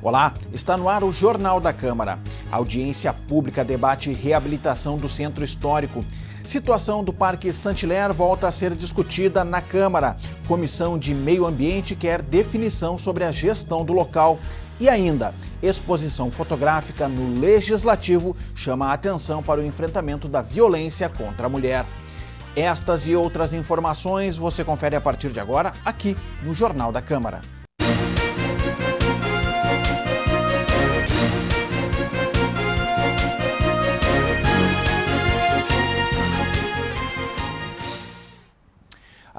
Olá, está no ar o Jornal da Câmara. A audiência pública debate reabilitação do Centro Histórico. Situação do Parque Saint-Hilaire volta a ser discutida na Câmara. Comissão de Meio Ambiente quer definição sobre a gestão do local. E ainda, exposição fotográfica no Legislativo chama a atenção para o enfrentamento da violência contra a mulher. Estas e outras informações você confere a partir de agora aqui no Jornal da Câmara.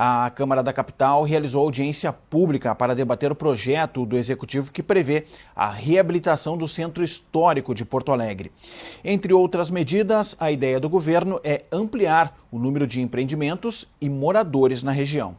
A Câmara da Capital realizou audiência pública para debater o projeto do Executivo que prevê a reabilitação do Centro Histórico de Porto Alegre. Entre outras medidas, a ideia do governo é ampliar o número de empreendimentos e moradores na região.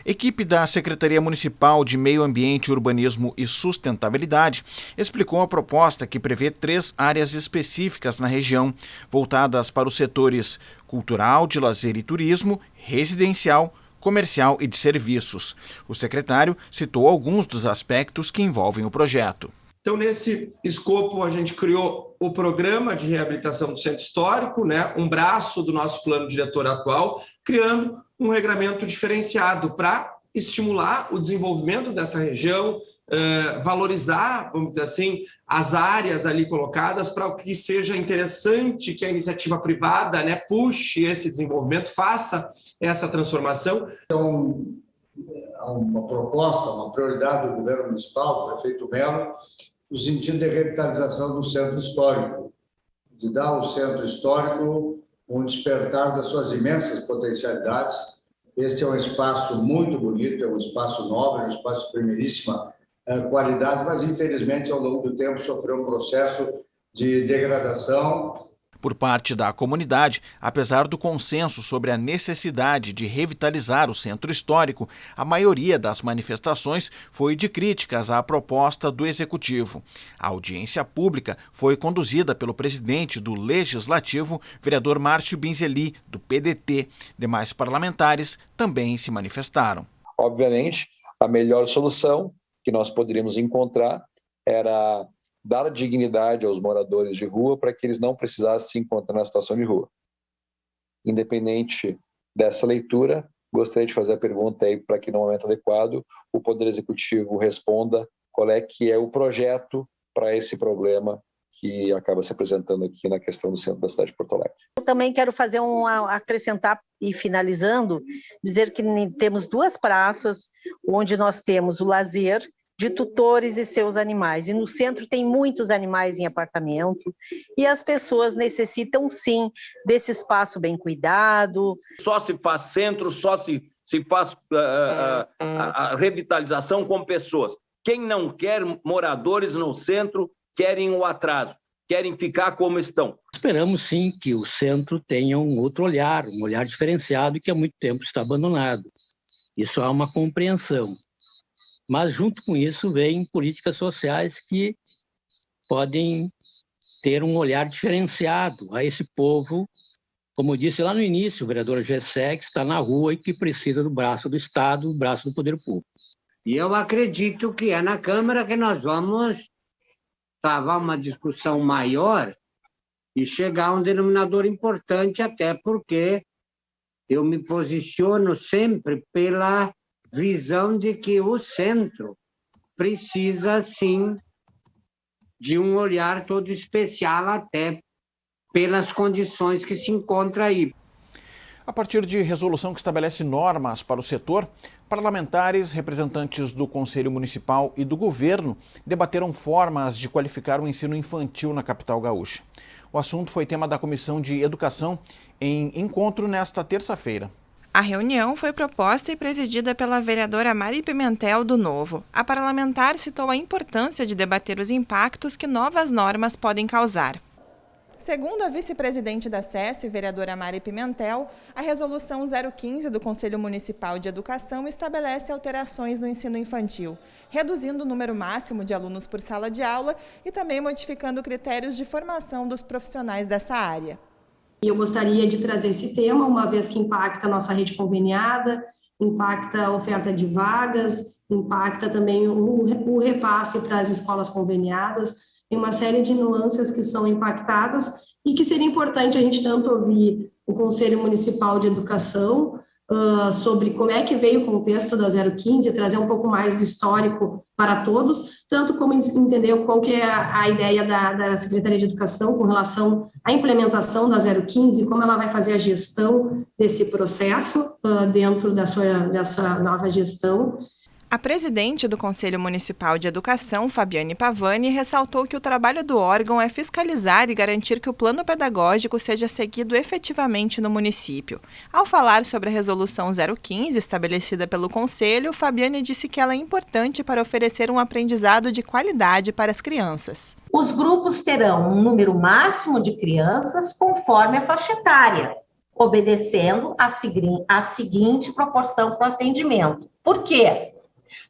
Equipe da Secretaria Municipal de Meio Ambiente, Urbanismo e Sustentabilidade explicou a proposta que prevê 3 áreas específicas na região, voltadas para os setores cultural, de lazer e turismo, residencial, comercial e de serviços. O secretário citou alguns dos aspectos que envolvem o projeto. Então, nesse escopo, a gente criou o Programa de Reabilitação do Centro Histórico, um braço do nosso plano diretor atual, criando um regramento diferenciado para estimular o desenvolvimento dessa região, valorizar, vamos dizer assim, as áreas ali colocadas para que seja interessante que a iniciativa privada puxe esse desenvolvimento, faça essa transformação. Então, há uma proposta, uma prioridade do governo municipal, do prefeito Melo, no sentido de revitalização do centro histórico, de dar ao centro histórico um despertar das suas imensas potencialidades. Este é um espaço muito bonito, é um espaço nobre, é um espaço de primeiríssima qualidade, mas infelizmente ao longo do tempo sofreu um processo de degradação. Por parte da comunidade, apesar do consenso sobre a necessidade de revitalizar o centro histórico, a maioria das manifestações foi de críticas à proposta do Executivo. A audiência pública foi conduzida pelo presidente do Legislativo, vereador Márcio Binzeli, do PDT. Demais parlamentares também se manifestaram. Obviamente, a melhor solução que nós poderíamos encontrar era dar dignidade aos moradores de rua para que eles não precisassem se encontrar na situação de rua. Independente dessa leitura, gostaria de fazer a pergunta aí para que no momento adequado o Poder Executivo responda qual é que é o projeto para esse problema que acaba se apresentando aqui na questão do centro da cidade de Porto Alegre. Eu também quero fazer acrescentar e finalizando, dizer que temos 2 praças onde nós temos o lazer de tutores e seus animais. E no centro tem muitos animais em apartamento e as pessoas necessitam, sim, desse espaço bem cuidado. Só se faz centro, só se faz a revitalização com pessoas. Quem não quer moradores no centro, querem o atraso, querem ficar como estão. Esperamos, sim, que o centro tenha um outro olhar, um olhar diferenciado que há muito tempo está abandonado. Isso há uma compreensão. Mas, junto com isso, vêm políticas sociais que podem ter um olhar diferenciado a esse povo. Como eu disse lá no início, o vereador Gessé, que está na rua e que precisa do braço do Estado, do braço do poder público. E eu acredito que é na Câmara que nós vamos travar uma discussão maior e chegar a um denominador importante, até porque eu me posiciono sempre pela visão de que o centro precisa, sim, de um olhar todo especial, até pelas condições que se encontra aí. A partir de resolução que estabelece normas para o setor, parlamentares, representantes do Conselho Municipal e do Governo debateram formas de qualificar o ensino infantil na capital gaúcha. O assunto foi tema da Comissão de Educação em encontro nesta terça-feira. A reunião foi proposta e presidida pela vereadora Mari Pimentel, do Novo. A parlamentar citou a importância de debater os impactos que novas normas podem causar. Segundo a vice-presidente da SESI, vereadora Mari Pimentel, a Resolução 015 do Conselho Municipal de Educação estabelece alterações no ensino infantil, reduzindo o número máximo de alunos por sala de aula e também modificando critérios de formação dos profissionais dessa área. Eu gostaria de trazer esse tema, uma vez que impacta a nossa rede conveniada, impacta a oferta de vagas, impacta também o repasse para as escolas conveniadas, tem uma série de nuances que são impactadas e que seria importante a gente tanto ouvir o Conselho Municipal de Educação sobre como é que veio o contexto da 015, trazer um pouco mais do histórico para todos, tanto como entender qual que é a ideia da Secretaria de Educação com relação à implementação da 015, como ela vai fazer a gestão desse processo dentro dessa nova gestão. A presidente do Conselho Municipal de Educação, Fabiane Pavani, ressaltou que o trabalho do órgão é fiscalizar e garantir que o plano pedagógico seja seguido efetivamente no município. Ao falar sobre a Resolução 015, estabelecida pelo Conselho, Fabiane disse que ela é importante para oferecer um aprendizado de qualidade para as crianças. Os grupos terão um número máximo de crianças conforme a faixa etária, obedecendo a seguinte proporção para o atendimento. Por quê?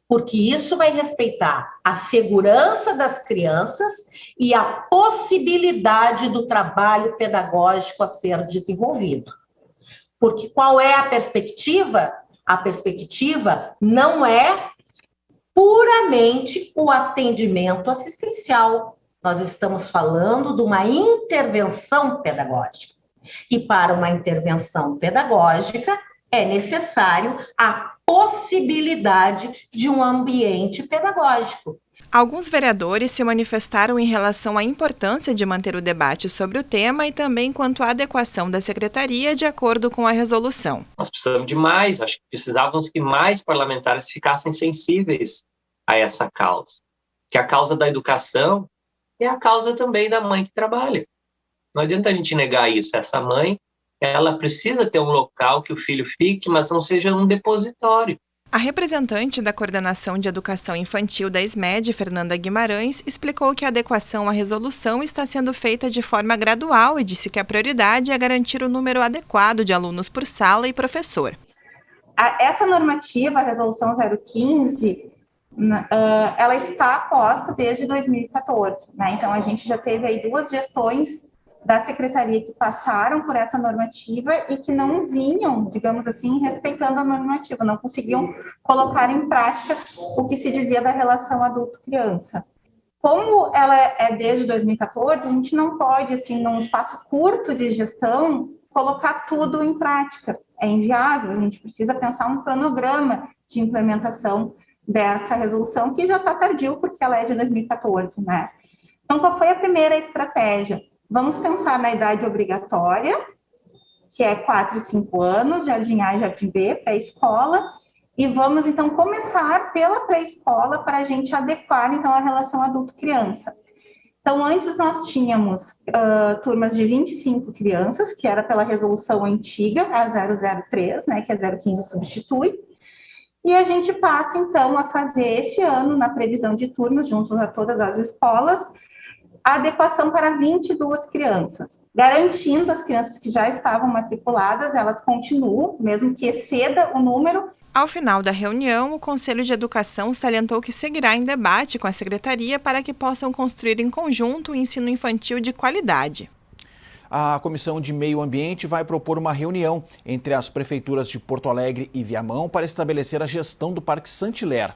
Porque isso vai respeitar a segurança das crianças e a possibilidade do trabalho pedagógico a ser desenvolvido. Porque qual é a perspectiva? A perspectiva não é puramente o atendimento assistencial. Nós estamos falando de uma intervenção pedagógica. E para uma intervenção pedagógica é necessário a possibilidade de um ambiente pedagógico. Alguns vereadores se manifestaram em relação à importância de manter o debate sobre o tema e também quanto à adequação da secretaria de acordo com a resolução. Nós precisamos de mais, acho que precisávamos que mais parlamentares ficassem sensíveis a essa causa. Que a causa da educação é a causa também da mãe que trabalha. Não adianta a gente negar isso. Essa mãe, ela precisa ter um local que o filho fique, mas não seja um depositório. A representante da Coordenação de Educação Infantil da SMED, Fernanda Guimarães, explicou que a adequação à resolução está sendo feita de forma gradual e disse que a prioridade é garantir o número adequado de alunos por sala e professor. Essa normativa, a Resolução 015, ela está posta desde 2014, né? Então, a gente já teve aí 2 gestões da secretaria que passaram por essa normativa e que não vinham, digamos assim, respeitando a normativa, não conseguiam colocar em prática o que se dizia da relação adulto-criança. Como ela é desde 2014, a gente não pode, assim, num espaço curto de gestão, colocar tudo em prática. É inviável, a gente precisa pensar um cronograma de implementação dessa resolução, que já está tardio, porque ela é de 2014, né? Então, qual foi a primeira estratégia? Vamos pensar na idade obrigatória, que é 4 e 5 anos, Jardim A e Jardim B, pré-escola, e vamos, então, começar pela pré-escola para a gente adequar, então, a relação adulto-criança. Então, antes nós tínhamos turmas de 25 crianças, que era pela resolução antiga, a 003, né, que a 015 substitui, e a gente passa, então, a fazer esse ano, na previsão de turmas, juntos a todas as escolas, a adequação para 22 crianças, garantindo as crianças que já estavam matriculadas, elas continuam, mesmo que exceda o número. Ao final da reunião, o Conselho de Educação salientou que seguirá em debate com a Secretaria para que possam construir em conjunto o ensino infantil de qualidade. A Comissão de Meio Ambiente vai propor uma reunião entre as prefeituras de Porto Alegre e Viamão para estabelecer a gestão do Parque Saint-Hilaire.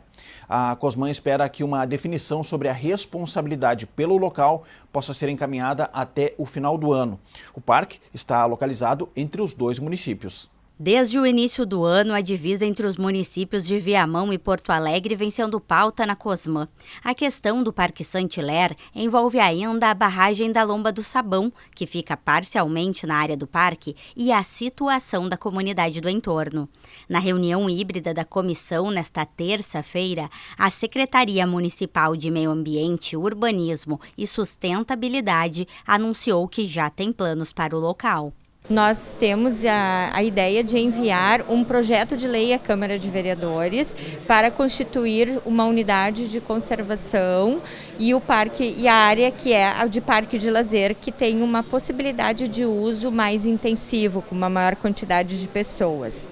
A Cosman espera que uma definição sobre a responsabilidade pelo local possa ser encaminhada até o final do ano. O parque está localizado entre os 2 municípios. Desde o início do ano, a divisa entre os municípios de Viamão e Porto Alegre vem sendo pauta na Cosman. A questão do Parque Saint-Hilaire envolve ainda a barragem da Lomba do Sabão, que fica parcialmente na área do parque, e a situação da comunidade do entorno. Na reunião híbrida da comissão, nesta terça-feira, a Secretaria Municipal de Meio Ambiente, Urbanismo e Sustentabilidade anunciou que já tem planos para o local. Nós temos a ideia de enviar um projeto de lei à Câmara de Vereadores para constituir uma unidade de conservação e o parque e a área que é a de parque de lazer, que tem uma possibilidade de uso mais intensivo, com uma maior quantidade de pessoas.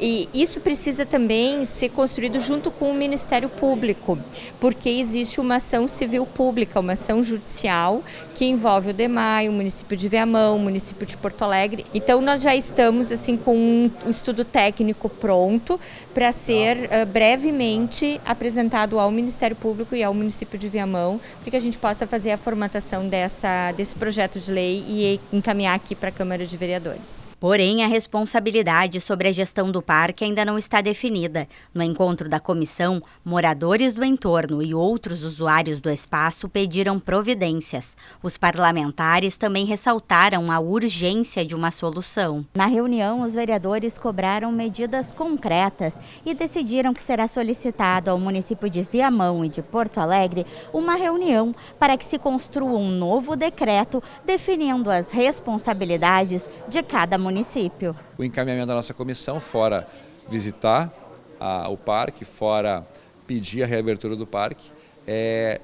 E isso precisa também ser construído junto com o Ministério Público, porque existe uma ação civil pública, uma ação judicial que envolve o DEMAI, o município de Viamão, o município de Porto Alegre. Então nós já estamos assim com um estudo técnico pronto para ser brevemente apresentado ao Ministério Público e ao município de Viamão, para que a gente possa fazer a formatação desse projeto de lei e encaminhar aqui para a Câmara de Vereadores. Porém, a responsabilidade sobre a gestão do parque ainda não está definida. No encontro da comissão, moradores do entorno e outros usuários do espaço pediram providências. Os parlamentares também ressaltaram a urgência de uma solução. Na reunião, os vereadores cobraram medidas concretas e decidiram que será solicitado ao município de Viamão e de Porto Alegre uma reunião para que se construa um novo decreto definindo as responsabilidades de cada município. O encaminhamento da nossa comissão, fora visitar o parque, fora pedir a reabertura do parque, é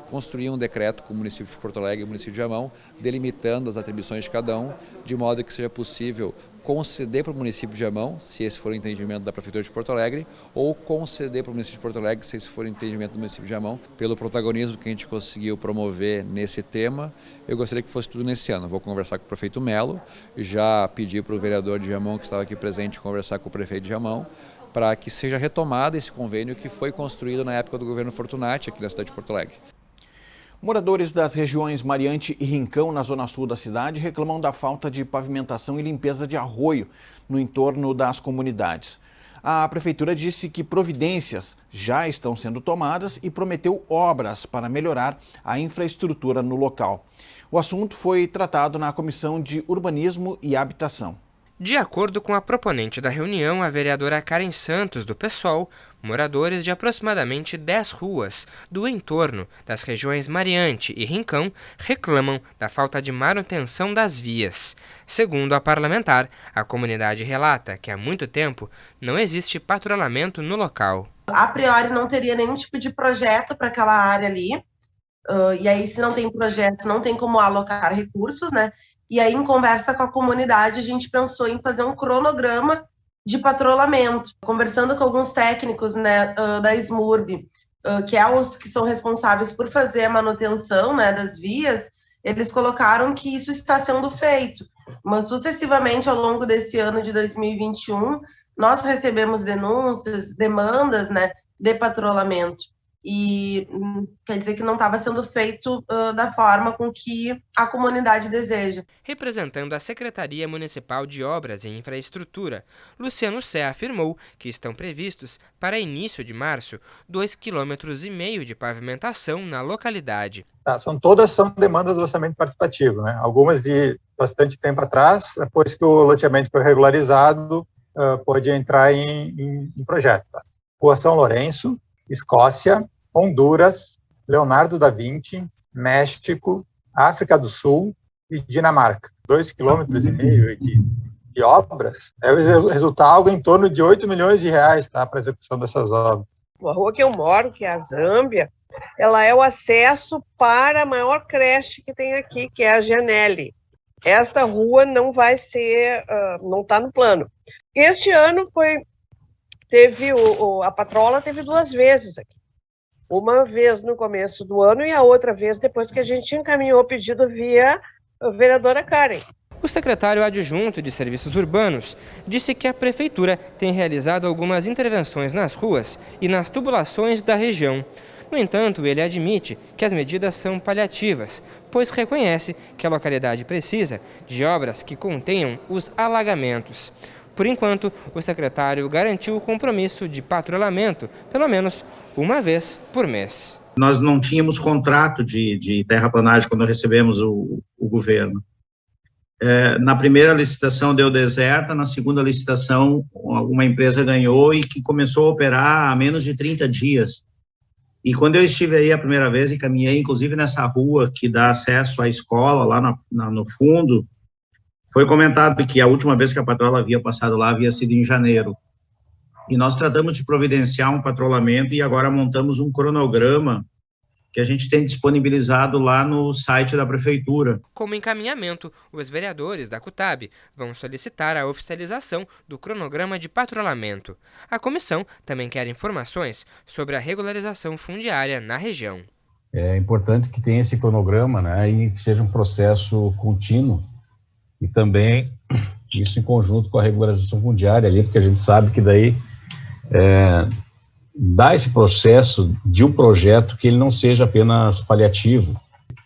construir um decreto com o município de Porto Alegre e o município de Viamão, delimitando as atribuições de cada um, de modo que seja possível conceder para o município de Viamão, se esse for o entendimento da Prefeitura de Porto Alegre, ou conceder para o município de Porto Alegre, se esse for o entendimento do município de Viamão, pelo protagonismo que a gente conseguiu promover nesse tema. Eu gostaria que fosse tudo nesse ano. Vou conversar com o prefeito Melo, já pedi para o vereador de Viamão, que estava aqui presente, conversar com o prefeito de Viamão, para que seja retomado esse convênio que foi construído na época do governo Fortunati, aqui na cidade de Porto Alegre. Moradores das regiões Mariante e Rincão, na zona sul da cidade, reclamam da falta de pavimentação e limpeza de arroio no entorno das comunidades. A prefeitura disse que providências já estão sendo tomadas e prometeu obras para melhorar a infraestrutura no local. O assunto foi tratado na Comissão de Urbanismo e Habitação. De acordo com a proponente da reunião, a vereadora Karen Santos, do PSOL, moradores de aproximadamente 10 ruas do entorno das regiões Mariante e Rincão reclamam da falta de manutenção das vias. Segundo a parlamentar, a comunidade relata que há muito tempo não existe patrulhamento no local. A priori não teria nenhum tipo de projeto para aquela área ali, e aí se não tem projeto não tem como alocar recursos, né? E aí, em conversa com a comunidade, a gente pensou em fazer um cronograma de patrulhamento. Conversando com alguns técnicos, né, da SMURB, que são responsáveis por fazer a manutenção, né, das vias, eles colocaram que isso está sendo feito. Mas, sucessivamente, ao longo desse ano de 2021, nós recebemos denúncias, demandas, né, de patrulhamento. E quer dizer que não estava sendo feito da forma com que a comunidade deseja. Representando a Secretaria Municipal de Obras e Infraestrutura, Luciano Sé afirmou que estão previstos para início de março 2,5 km de pavimentação na localidade. Todas são demandas do orçamento participativo, né? Algumas de bastante tempo atrás, depois que o loteamento foi regularizado, pode entrar em projeto. Tá? Rua São Lourenço, Escócia, Honduras, Leonardo da Vinci, México, África do Sul e Dinamarca. 2,5 km de obras deve resultar algo em torno de 8 milhões de reais, tá, para a execução dessas obras. A rua que eu moro, que é a Zâmbia, ela é o acesso para a maior creche que tem aqui, que é a Gianelli. Esta rua não vai ser, não está no plano. Este ano a patrola teve 2 vezes aqui. Uma vez no começo do ano e a outra vez depois que a gente encaminhou o pedido via a vereadora Karen. O secretário adjunto de Serviços Urbanos disse que a prefeitura tem realizado algumas intervenções nas ruas e nas tubulações da região. No entanto, ele admite que as medidas são paliativas, pois reconhece que a localidade precisa de obras que contenham os alagamentos. Por enquanto, o secretário garantiu o compromisso de patrulhamento, pelo menos uma vez por mês. Nós não tínhamos contrato de terraplanagem quando recebemos o governo. Na primeira licitação deu deserta, na segunda licitação uma empresa ganhou e que começou a operar há menos de 30 dias. E quando eu estive aí a primeira vez e caminhei, inclusive nessa rua que dá acesso à escola, lá no fundo, foi comentado que a última vez que a patrola havia passado lá havia sido em janeiro. E nós tratamos de providenciar um patrulhamento e agora montamos um cronograma que a gente tem disponibilizado lá no site da Prefeitura. Como encaminhamento, os vereadores da CUTAB vão solicitar a oficialização do cronograma de patrulhamento. A comissão também quer informações sobre a regularização fundiária na região. É importante que tenha esse cronograma, né, e que seja um processo contínuo, e também isso em conjunto com a regularização fundiária ali, porque a gente sabe que daí dá esse processo de um projeto que ele não seja apenas paliativo.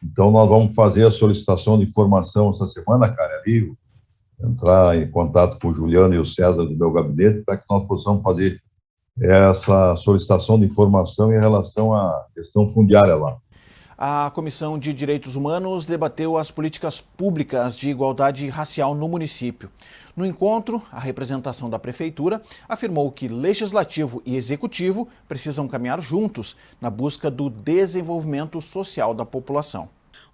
Então nós vamos fazer a solicitação de informação essa semana, cara, ali, entrar em contato com o Juliano e o César do meu gabinete para que nós possamos fazer essa solicitação de informação em relação à questão fundiária lá. A Comissão de Direitos Humanos debateu as políticas públicas de igualdade racial no município. No encontro, a representação da Prefeitura afirmou que Legislativo e Executivo precisam caminhar juntos na busca do desenvolvimento social da população.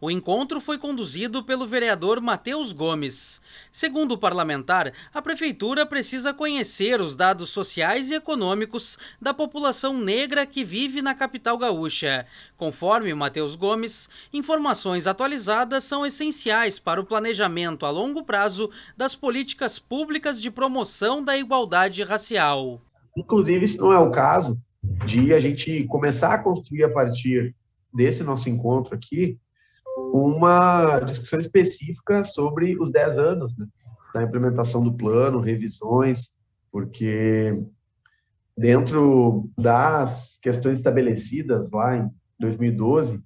O encontro foi conduzido pelo vereador Matheus Gomes. Segundo o parlamentar, a Prefeitura precisa conhecer os dados sociais e econômicos da população negra que vive na capital gaúcha. Conforme Matheus Gomes, informações atualizadas são essenciais para o planejamento a longo prazo das políticas públicas de promoção da igualdade racial. Inclusive, isso não é o caso de a gente começar a construir a partir desse nosso encontro aqui uma discussão específica sobre os 10 anos, né, da implementação do plano, revisões, porque dentro das questões estabelecidas lá em 2012,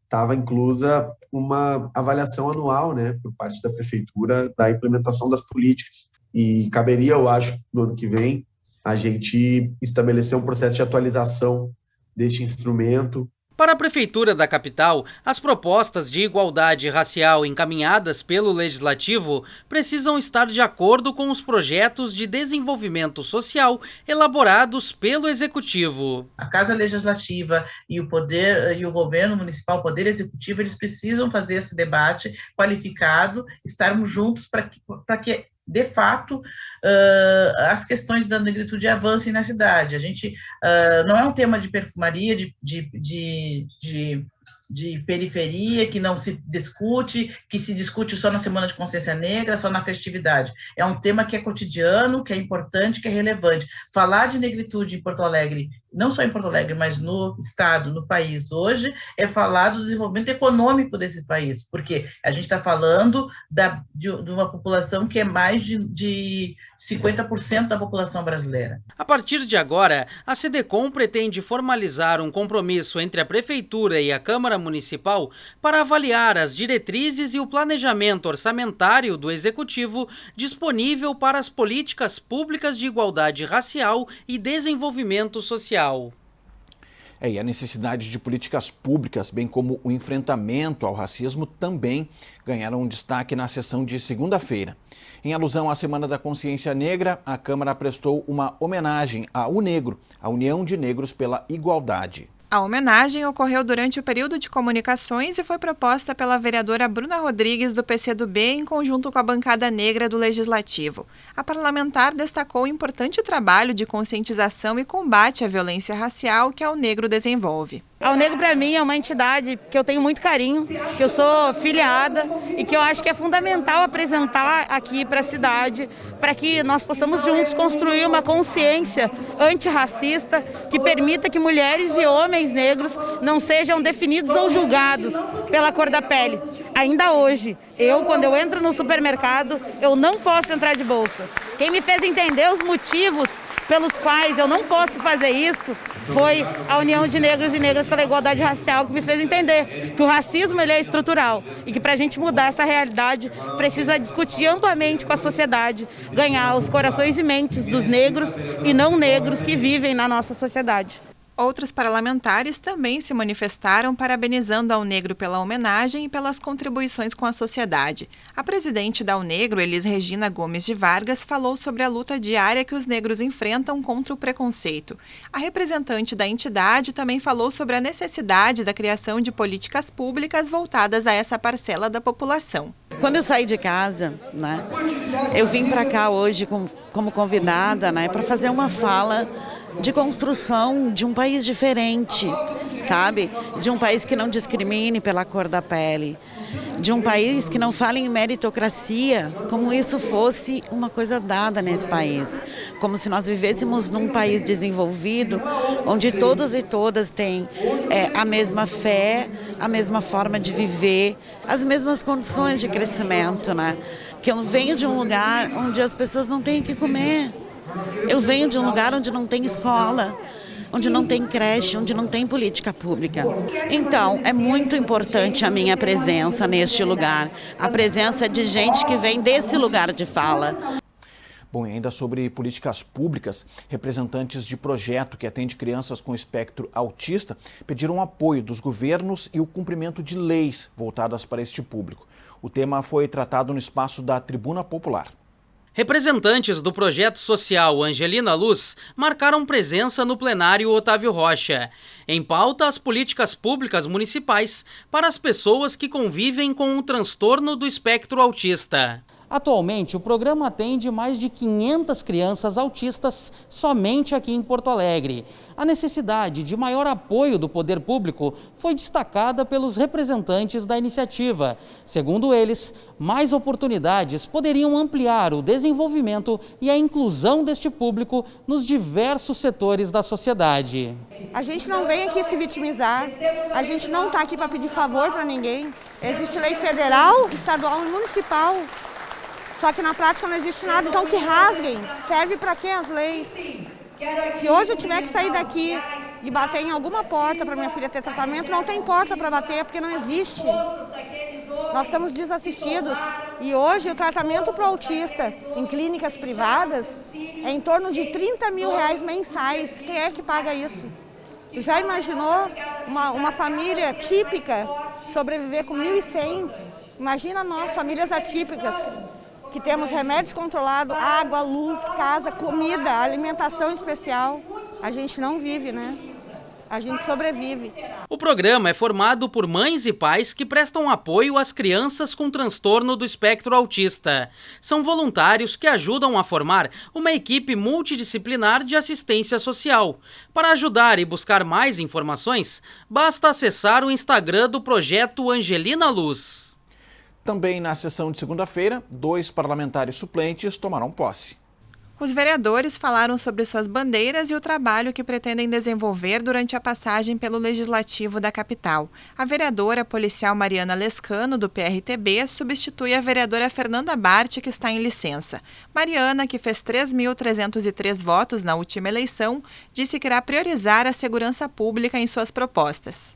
estava inclusa uma avaliação anual, né, por parte da Prefeitura da implementação das políticas. E caberia, eu acho, no ano que vem, a gente estabelecer um processo de atualização deste instrumento. Para a Prefeitura da capital, as propostas de igualdade racial encaminhadas pelo Legislativo precisam estar de acordo com os projetos de desenvolvimento social elaborados pelo Executivo. A Casa Legislativa e o Poder e o Governo Municipal, o Poder Executivo, eles precisam fazer esse debate qualificado, estarmos juntos para que de fato, as questões da negritude avancem na cidade. A gente não é um tema de perfumaria, de periferia, que não se discute, que se discute só na Semana de Consciência Negra, só na festividade. É um tema que é cotidiano, que é importante, que é relevante. Falar de negritude em Porto Alegre, não só em Porto Alegre, mas no estado, no país hoje, é falar do desenvolvimento econômico desse país, porque a gente está falando de uma população que é mais de 50% da população brasileira. A partir de agora, a SEDECOM pretende formalizar um compromisso entre a Prefeitura e a Câmara Municipal para avaliar as diretrizes e o planejamento orçamentário do Executivo disponível para as políticas públicas de igualdade racial e desenvolvimento social. E a necessidade de políticas públicas, bem como o enfrentamento ao racismo, também ganharam destaque na sessão de segunda-feira. Em alusão à Semana da Consciência Negra, a Câmara prestou uma homenagem à UNEGRO, a União de Negros pela Igualdade. A homenagem ocorreu durante o período de comunicações e foi proposta pela vereadora Bruna Rodrigues, do PCdoB, em conjunto com a bancada negra do Legislativo. A parlamentar destacou o importante trabalho de conscientização e combate à violência racial que a UNEGRO desenvolve. A UNEGRO, para mim, é uma entidade que eu tenho muito carinho, que eu sou filiada e que eu acho que é fundamental apresentar aqui para a cidade, para que nós possamos juntos construir uma consciência antirracista que permita que mulheres e homens negros não sejam definidos ou julgados pela cor da pele. Ainda hoje, quando eu entro no supermercado, eu não posso entrar de bolsa. Quem me fez entender os motivos pelos quais eu não posso fazer isso foi a União de Negros e Negras pela Igualdade Racial, que me fez entender que o racismo ele é estrutural e que para a gente mudar essa realidade precisa discutir amplamente com a sociedade, ganhar os corações e mentes dos negros e não negros que vivem na nossa sociedade. Outros parlamentares também se manifestaram parabenizando a UNEGRO pela homenagem e pelas contribuições com a sociedade. A presidente da UNEGRO, Elis Regina Gomes de Vargas, falou sobre a luta diária que os negros enfrentam contra o preconceito. A representante da entidade também falou sobre a necessidade da criação de políticas públicas voltadas a essa parcela da população. Quando eu saí de casa, eu vim para cá hoje como convidada, para fazer uma fala de construção de um país diferente, sabe? De um país que não discrimine pela cor da pele, de um país que não fale em meritocracia, como isso fosse uma coisa dada nesse país, como se nós vivêssemos num país desenvolvido, onde todos e todas têm a mesma fé, a mesma forma de viver, as mesmas condições de crescimento, né? Que eu venho de um lugar onde as pessoas não têm o que comer. Eu venho de um lugar onde não tem escola, onde não tem creche, onde não tem política pública. Então, é muito importante a minha presença neste lugar, a presença de gente que vem desse lugar de fala. Bom, e ainda sobre políticas públicas, representantes de projeto que atende crianças com espectro autista pediram apoio dos governos e o cumprimento de leis voltadas para este público. O tema foi tratado no espaço da Tribuna Popular. Representantes do projeto social Angelina Luz marcaram presença no plenário Otávio Rocha. Em pauta, as políticas públicas municipais para as pessoas que convivem com o transtorno do espectro autista. Atualmente, o programa atende mais de 500 crianças autistas somente aqui em Porto Alegre. A necessidade de maior apoio do poder público foi destacada pelos representantes da iniciativa. Segundo eles, mais oportunidades poderiam ampliar o desenvolvimento e a inclusão deste público nos diversos setores da sociedade. A gente não vem aqui se vitimizar, a gente não está aqui para pedir favor para ninguém. Existe lei federal, estadual e municipal. Só que na prática não existe nada, então que rasguem. Serve para quê as leis? Se hoje eu tiver que sair daqui e bater em alguma porta para minha filha ter tratamento, não tem porta para bater, porque não existe. Nós estamos desassistidos e hoje o tratamento para o autista em clínicas privadas é em torno de R$30 mil mensais. Quem é que paga isso? Tu já imaginou uma família típica sobreviver com 1.100? Imagina nós, famílias atípicas, que temos remédios controlados, água, luz, casa, comida, alimentação especial. A gente não vive, né? A gente sobrevive. O programa é formado por mães e pais que prestam apoio às crianças com transtorno do espectro autista. São voluntários que ajudam a formar uma equipe multidisciplinar de assistência social. Para ajudar e buscar mais informações, basta acessar o Instagram do projeto Angelina Luz. Também na sessão de segunda-feira, 2 parlamentares suplentes tomaram posse. Os vereadores falaram sobre suas bandeiras e o trabalho que pretendem desenvolver durante a passagem pelo Legislativo da capital. A vereadora policial Mariana Lescano, do PRTB, substitui a vereadora Fernanda Bart, que está em licença. Mariana, que fez 3.303 votos na última eleição, disse que irá priorizar a segurança pública em suas propostas.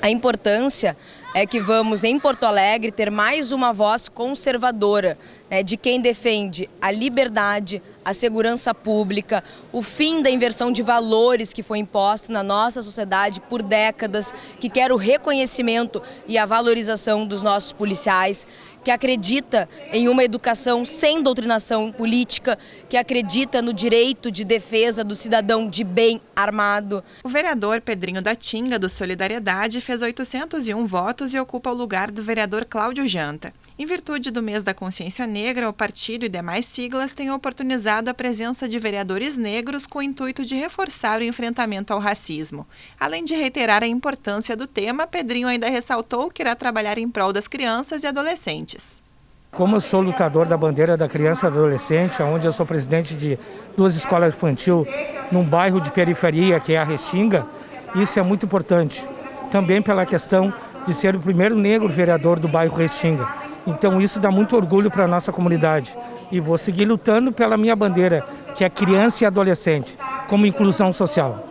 A importância é que vamos, em Porto Alegre, ter mais uma voz conservadora, né, de quem defende a liberdade, a segurança pública, o fim da inversão de valores que foi imposto na nossa sociedade por décadas, que quer o reconhecimento e a valorização dos nossos policiais, que acredita em uma educação sem doutrinação política, que acredita no direito de defesa do cidadão de bem armado. O vereador Pedrinho da Tinga, do Solidariedade, fez 801 votos e ocupa o lugar do vereador Cláudio Janta. Em virtude do mês da consciência negra, o partido e demais siglas têm oportunizado a presença de vereadores negros com o intuito de reforçar o enfrentamento ao racismo. Além de reiterar a importância do tema, Pedrinho ainda ressaltou que irá trabalhar em prol das crianças e adolescentes. Como eu sou lutador da bandeira da criança e adolescente, onde eu sou presidente de 2 escolas infantil num bairro de periferia, que é a Restinga, isso é muito importante. Também pela questão de ser o primeiro negro vereador do bairro Restinga. Então isso dá muito orgulho para a nossa comunidade. E vou seguir lutando pela minha bandeira, que é criança e adolescente, como inclusão social.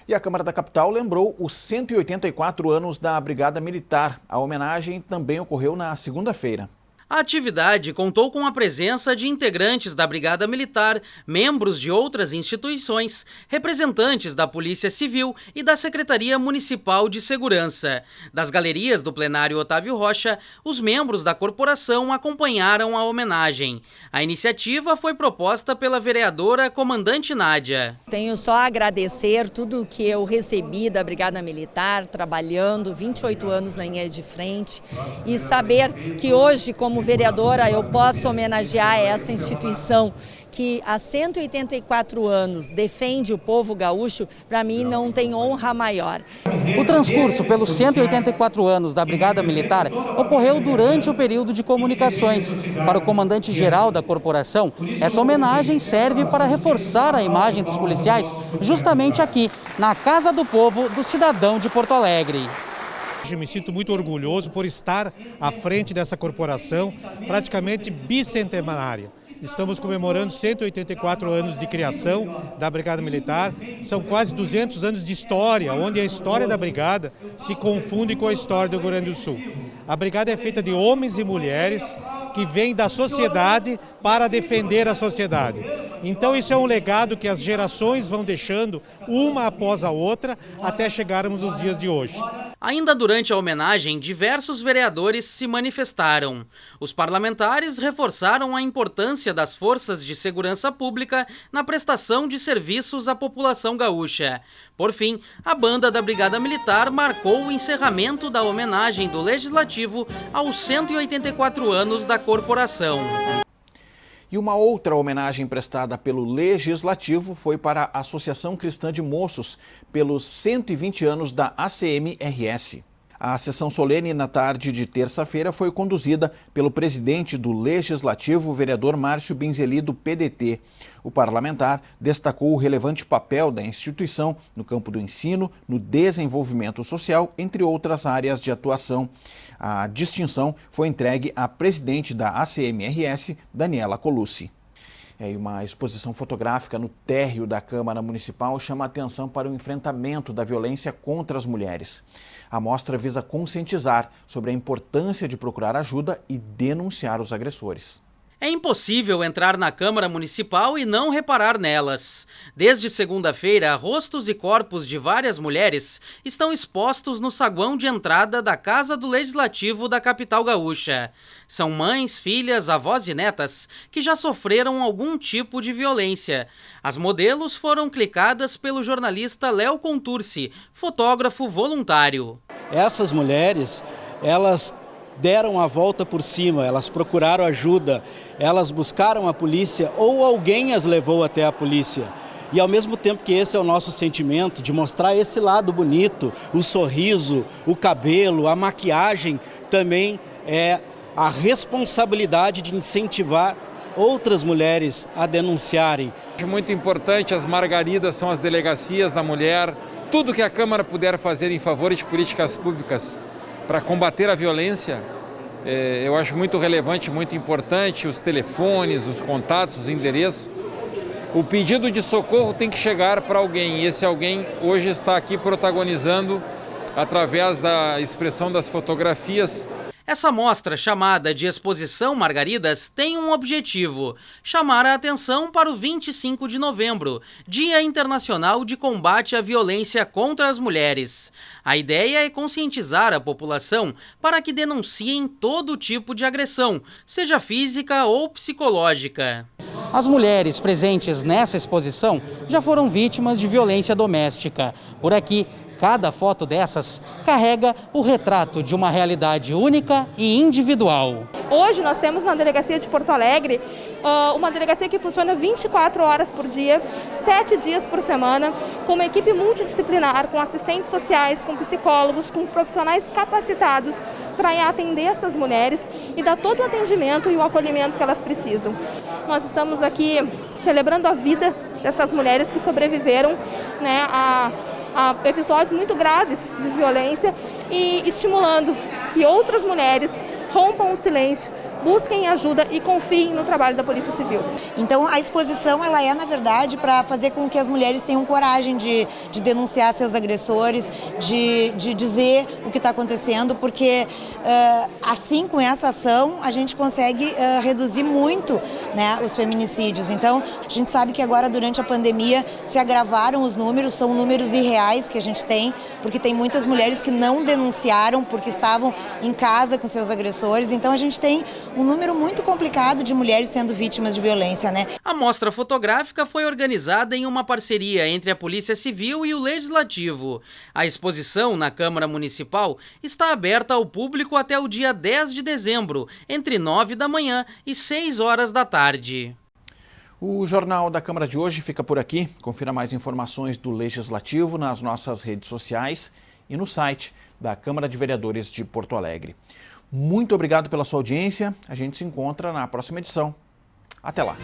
E a Câmara da Capital lembrou os 184 anos da Brigada Militar. A homenagem também ocorreu na segunda-feira. A atividade contou com a presença de integrantes da Brigada Militar, membros de outras instituições, representantes da Polícia Civil e da Secretaria Municipal de Segurança. Das galerias do plenário Otávio Rocha, os membros da corporação acompanharam a homenagem. A iniciativa foi proposta pela vereadora Comandante Nádia. Tenho só a agradecer tudo o que eu recebi da Brigada Militar, trabalhando 28 anos na linha de frente, e saber que hoje, como como vereadora, eu posso homenagear essa instituição que há 184 anos defende o povo gaúcho, para mim não tem honra maior. O transcurso pelos 184 anos da Brigada Militar ocorreu durante o período de comunicações. Para o comandante-geral da corporação, essa homenagem serve para reforçar a imagem dos policiais justamente aqui, na Casa do Povo do cidadão de Porto Alegre. Eu me sinto muito orgulhoso por estar à frente dessa corporação praticamente bicentenária. Estamos comemorando 184 anos de criação da Brigada Militar. São quase 200 anos de história, onde a história da Brigada se confunde com a história do Rio Grande do Sul. A Brigada é feita de homens e mulheres que vêm da sociedade para defender a sociedade. Então isso é um legado que as gerações vão deixando uma após a outra até chegarmos nos dias de hoje. Ainda durante a homenagem, diversos vereadores se manifestaram. Os parlamentares reforçaram a importância das forças de segurança pública na prestação de serviços à população gaúcha. Por fim, a banda da Brigada Militar marcou o encerramento da homenagem do Legislativo aos 184 anos da corporação. E uma outra homenagem prestada pelo Legislativo foi para a Associação Cristã de Moços, pelos 120 anos da ACM-RS. A sessão solene na tarde de terça-feira foi conduzida pelo presidente do Legislativo, o vereador Márcio Binzeli, do PDT. O parlamentar destacou o relevante papel da instituição no campo do ensino, no desenvolvimento social, entre outras áreas de atuação. A distinção foi entregue à presidente da ACM-RS, Daniela Colucci. E uma exposição fotográfica no térreo da Câmara Municipal chama a atenção para o enfrentamento da violência contra as mulheres. A mostra visa conscientizar sobre a importância de procurar ajuda e denunciar os agressores. É impossível entrar na Câmara Municipal e não reparar nelas. Desde segunda-feira, rostos e corpos de várias mulheres estão expostos no saguão de entrada da Casa do Legislativo da capital gaúcha. São mães, filhas, avós e netas que já sofreram algum tipo de violência. As modelos foram clicadas pelo jornalista Léo Contursi, fotógrafo voluntário. Essas mulheres, elas deram a volta por cima, elas procuraram ajuda, elas buscaram a polícia ou alguém as levou até a polícia. E ao mesmo tempo que esse é o nosso sentimento de mostrar esse lado bonito, o sorriso, o cabelo, a maquiagem, também é a responsabilidade de incentivar outras mulheres a denunciarem. Muito importante, as margaridas são as delegacias da mulher, tudo que a Câmara puder fazer em favor de políticas públicas para combater a violência, eu acho muito relevante, muito importante, os telefones, os contatos, os endereços. O pedido de socorro tem que chegar para alguém, e esse alguém hoje está aqui protagonizando através da expressão das fotografias. Essa mostra, chamada de Exposição Margaridas, tem um objetivo: chamar a atenção para o 25 de novembro, Dia Internacional de Combate à Violência contra as Mulheres. A ideia é conscientizar a população para que denunciem todo tipo de agressão, seja física ou psicológica. As mulheres presentes nessa exposição já foram vítimas de violência doméstica. Por aqui, cada foto dessas carrega o retrato de uma realidade única e individual. Hoje nós temos na Delegacia de Porto Alegre uma delegacia que funciona 24 horas por dia, 7 dias por semana, com uma equipe multidisciplinar, com assistentes sociais, com psicólogos, com profissionais capacitados para atender essas mulheres e dar todo o atendimento e o acolhimento que elas precisam. Nós estamos aqui celebrando a vida dessas mulheres que sobreviveram, né, a episódios muito graves de violência e estimulando que outras mulheres rompam o silêncio, busquem ajuda e confiem no trabalho da Polícia Civil. Então a exposição ela é, na verdade, para fazer com que as mulheres tenham coragem de denunciar seus agressores, de dizer o que está acontecendo, porque assim, com essa ação, a gente consegue reduzir muito, né, os feminicídios. Então a gente sabe que agora, durante a pandemia, se agravaram os números, são números irreais que a gente tem, porque tem muitas mulheres que não denunciaram porque estavam em casa com seus agressores. Então a gente tem um número muito complicado de mulheres sendo vítimas de violência, né? A mostra fotográfica foi organizada em uma parceria entre a Polícia Civil e o Legislativo. A exposição na Câmara Municipal está aberta ao público até o dia 10 de dezembro, entre 9 da manhã e 6 horas da tarde. O Jornal da Câmara de hoje fica por aqui. Confira mais informações do Legislativo nas nossas redes sociais e no site da Câmara de Vereadores de Porto Alegre. Muito obrigado pela sua audiência. A gente se encontra na próxima edição. Até lá!